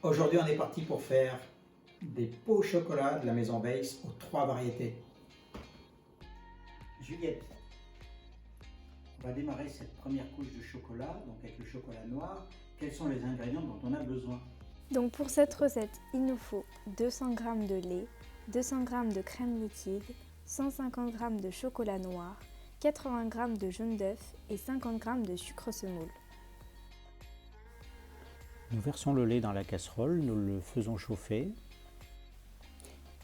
Aujourd'hui, on est parti pour faire des pots au chocolat de la maison Weiss aux 3 variétés. Juliette, on va démarrer cette première couche de chocolat, donc avec le chocolat noir. Quels sont les ingrédients dont on a besoin? Donc pour cette recette, il nous faut 200 g de lait, 200 g de crème liquide, 150 g de chocolat noir, 80 g de jaune d'œuf et 50 g de sucre semoule. Nous versons le lait dans la casserole, nous le faisons chauffer.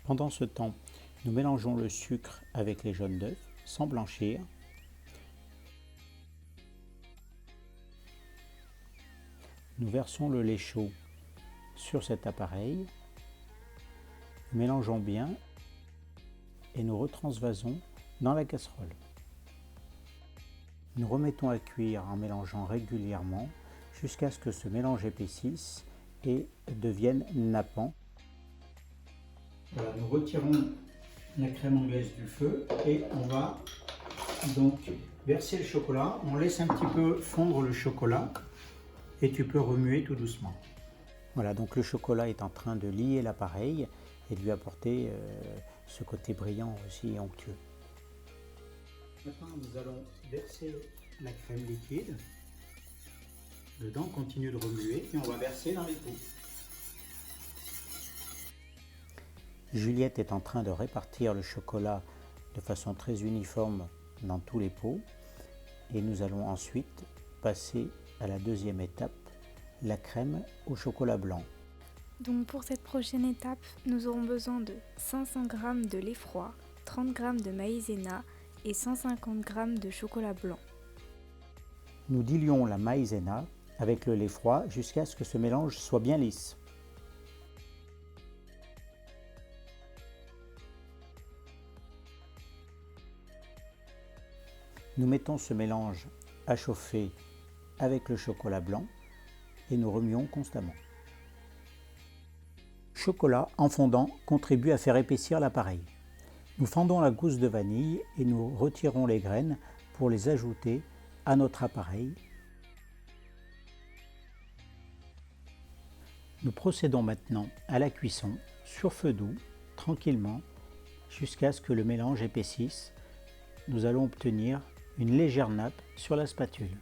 Pendant ce temps, nous mélangeons le sucre avec les jaunes d'œufs sans blanchir. Nous versons le lait chaud sur cet appareil, nous mélangeons bien et nous retransvasons dans la casserole. Nous remettons à cuire en mélangeant régulièrement jusqu'à ce que ce mélange épaississe et devienne nappant. Voilà, nous retirons la crème anglaise du feu et on va donc verser le chocolat. On laisse un petit peu fondre le chocolat et tu peux remuer tout doucement. Voilà, donc le chocolat est en train de lier l'appareil et de lui apporter ce côté brillant aussi et onctueux. Maintenant, nous allons verser la crème liquide. Dedans, on continue de remuer et on va verser dans les pots. Juliette est en train de répartir le chocolat de façon très uniforme dans tous les pots et nous allons ensuite passer à la deuxième étape, la crème au chocolat blanc. Donc pour cette prochaine étape, nous aurons besoin de 500 g de lait froid, 30 g de maïzena et 150 g de chocolat blanc. Nous diluons la maïzena avec le lait froid jusqu'à ce que ce mélange soit bien lisse. Nous mettons ce mélange à chauffer avec le chocolat blanc et nous remuons constamment. Le chocolat en fondant contribue à faire épaissir l'appareil. Nous fendons la gousse de vanille et nous retirons les graines pour les ajouter à notre appareil. Nous procédons maintenant à la cuisson sur feu doux, tranquillement, jusqu'à ce que le mélange épaississe. Nous allons obtenir une légère nappe sur la spatule.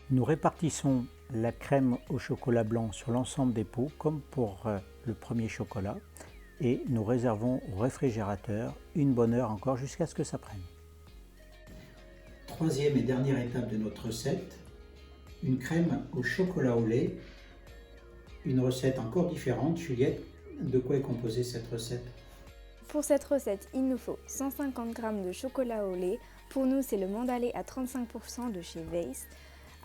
Nous répartissons la crème au chocolat blanc sur l'ensemble des pots comme pour le premier chocolat et nous réservons au réfrigérateur une bonne heure encore jusqu'à ce que ça prenne. Troisième et dernière étape de notre recette, une crème au chocolat au lait. Une recette encore différente. Juliette, de quoi est composée cette recette? Pour cette recette, il nous faut 150 g de chocolat au lait. Pour nous, c'est le mandalay à 35% de chez Weiss,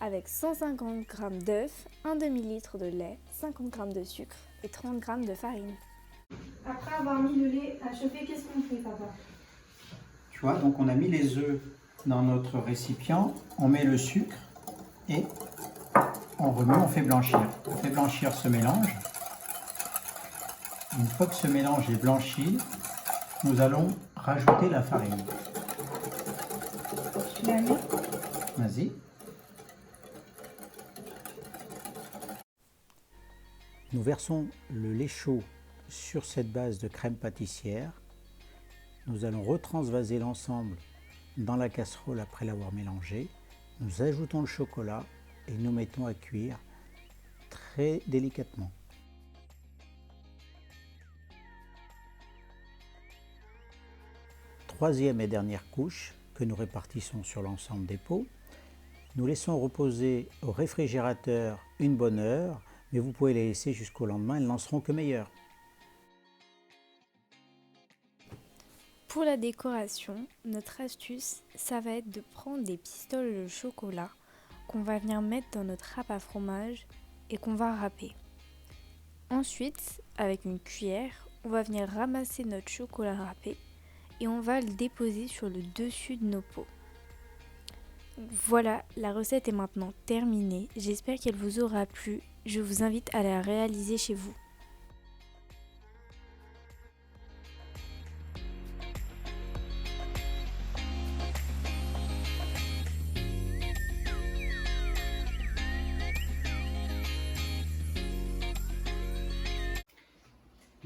avec 150 g d'œufs, un demi-litre de lait, 50 g de sucre et 30 g de farine. Après avoir mis le lait à chauffer, qu'est-ce qu'on fait, papa? Tu vois, donc on a mis les œufs dans notre récipient, on met le sucre et on remet, on fait blanchir. On fait blanchir ce mélange. Une fois que ce mélange est blanchi, nous allons rajouter la farine. Tu la mets? Vas-y. Nous versons le lait chaud sur cette base de crème pâtissière. Nous allons retransvaser l'ensemble dans la casserole après l'avoir mélangé. Nous ajoutons le chocolat et nous mettons à cuire très délicatement. Troisième et dernière couche que nous répartissons sur l'ensemble des pots. Nous laissons reposer au réfrigérateur une bonne heure, mais vous pouvez les laisser jusqu'au lendemain, elles n'en seront que meilleures. Pour la décoration, notre astuce, ça va être de prendre des pistoles de chocolat qu'on va venir mettre dans notre râpe à fromage et qu'on va râper. Ensuite, avec une cuillère, on va venir ramasser notre chocolat râpé et on va le déposer sur le dessus de nos pots. Voilà, la recette est maintenant terminée. J'espère qu'elle vous aura plu. Je vous invite à la réaliser chez vous.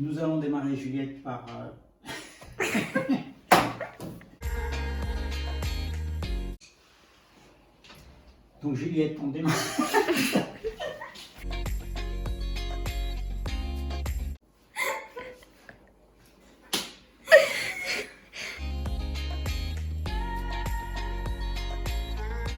Nous allons démarrer, Juliette, par... Donc Juliette, on démarre.